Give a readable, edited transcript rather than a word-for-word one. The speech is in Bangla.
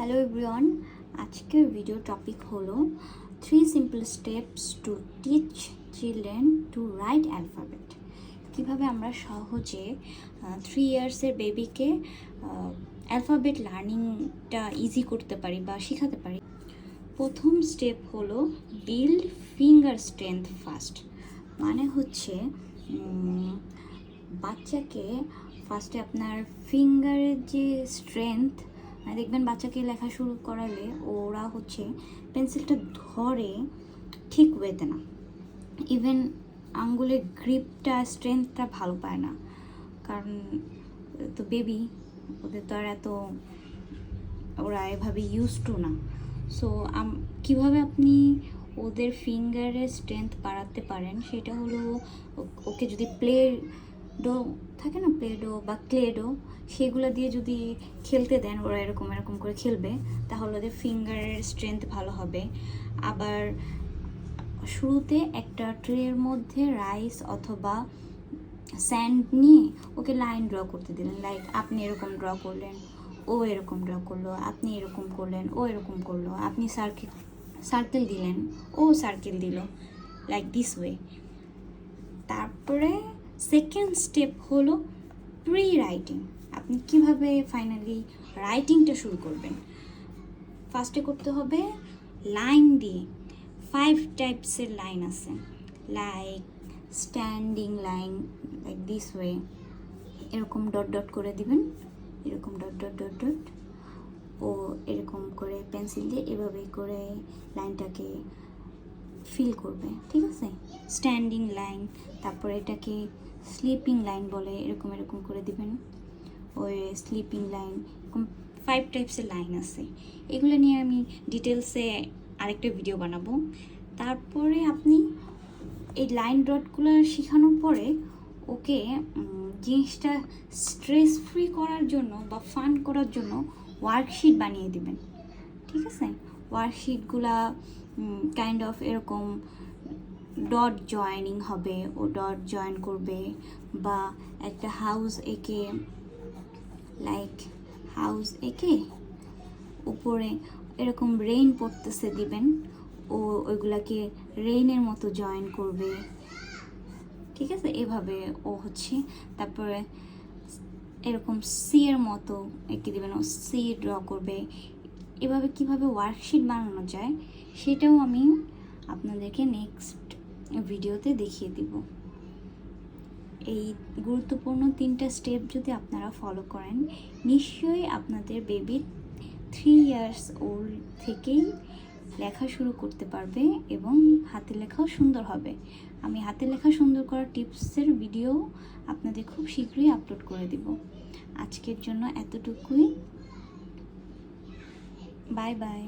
হ্যালো এভরিওয়ান, আজকের ভিডিও টপিক হলো 3 simple steps to teach children to right alphabet. কীভাবে আমরা সহজে 3 ইয়ার্সের বেবিকে অ্যালফাবেট লার্নিংটা ইজি করতে পারি বা শেখাতে পারি। প্রথম স্টেপ হলো বিল্ড ফিঙ্গার স্ট্রেংথ ফার্স্ট। মানে হচ্ছে বাচ্চাকে ফার্স্টে আপনার ফিঙ্গারের যে স্ট্রেংথ, দেখবেন বাচ্চাকে লেখা শুরু করালে ওরা হচ্ছে পেন্সিলটা ধরে ঠিক ওয়েতে না, ইভেন আঙ্গুলের গ্রিপটা স্ট্রেংথটা ভালো পায় না, কারণ তো বেবি, ওদের তো আর এত ওরা এভাবে ইউজ টু না। সো কীভাবে আপনি ওদের ফিঙ্গারের স্ট্রেংথ বাড়াতে পারেন সেটা হলো ওকে যদি প্লে ডো থাকে না, প্লে ডো বা ক্লে ডো, সেগুলো দিয়ে যদি খেলতে দেন, ওরা এরকম এরকম করে খেলবে, তাহলে ওদের ফিঙ্গারের স্ট্রেংথ ভালো হবে। আবার শুরুতে একটা ট্রের মধ্যে রাইস অথবা স্যান্ড নিয়ে ওকে লাইন ড্র করতে দিলেন, লাইক আপনি এরকম ড্র করলেন, ও এরকম ড্র করলো, আপনি এরকম করলেন, ও এরকম করলো, আপনি সার্কেল দিলেন, ও সার্কেল দিল, লাইক দিস ওয়ে। তারপরে সেকেন্ড স্টেপ হলো প্রি রাইটিং। আপনি কিভাবে ফাইনালি রাইটিংটা শুরু করবেন। ফার্স্টে করতে হবে লাইন দিয়ে। 5 টাইপসের লাইন আছে, like standing line, like this way, এরকম ডট ডট করে দিবেন, এরকম ডট ডট ডট ডট, ও এরকম করে পেন্সিল দিয়ে এভাবে করে লাইনটাকে ফিল করবে, ঠিক আছে? Standing line. তারপরে এটাকে স্লিপিং লাইন বলে, এরকম এরকম করে দিবেন, ওই স্লিপিং লাইন। এরকম 5 টাইপসের লাইন আছে, এগুলো নিয়ে আমি ডিটেলসে আরেকটা ভিডিও বানাবো। তারপরে আপনি এই লাইন ডটগুলো শেখানোর পরে ওকে জিনিসটা স্ট্রেস ফ্রি করার জন্য বা ফান করার জন্য ওয়ার্কশিট বানিয়ে দিবেন, ঠিক আছে? ওয়ার্কশিটগুলা কাইন্ড অফ এরকম ডট জয়েনিং হবে, ও ডট জয়েন করবে, বা একটা হাউস এঁকে, লাইক হাউস এঁকে উপরে এরকম রেইন পড়তেছে দিবেন, ও ওইগুলাকে রেইনের মতো জয়েন করবে, ঠিক আছে? এভাবে ও হচ্ছে। তারপরে এরকম সি এর মতো এঁকে দিবেন, ও সি ড্র করবে। এভাবে কিভাবে ওয়ার্কশিট বানানো যায় সেটাও আমি আপনাদেরকে নেক্সট ভিডিওতে দেখিয়ে দিব। এই গুরুত্বপূর্ণ 3টা স্টেপ যদি আপনারা ফলো করেন, নিশ্চয়ই আপনাদের বেবি 3 ইয়ার্স ওল্ড থেকেই লেখা শুরু করতে পারবে এবং হাতের লেখাও সুন্দর হবে। আমি হাতের লেখা সুন্দর করার টিপসের ভিডিও আপনাদের খুব শীঘ্রই আপলোড করে দিব। আজকের জন্য এতটুকুই। Bye bye.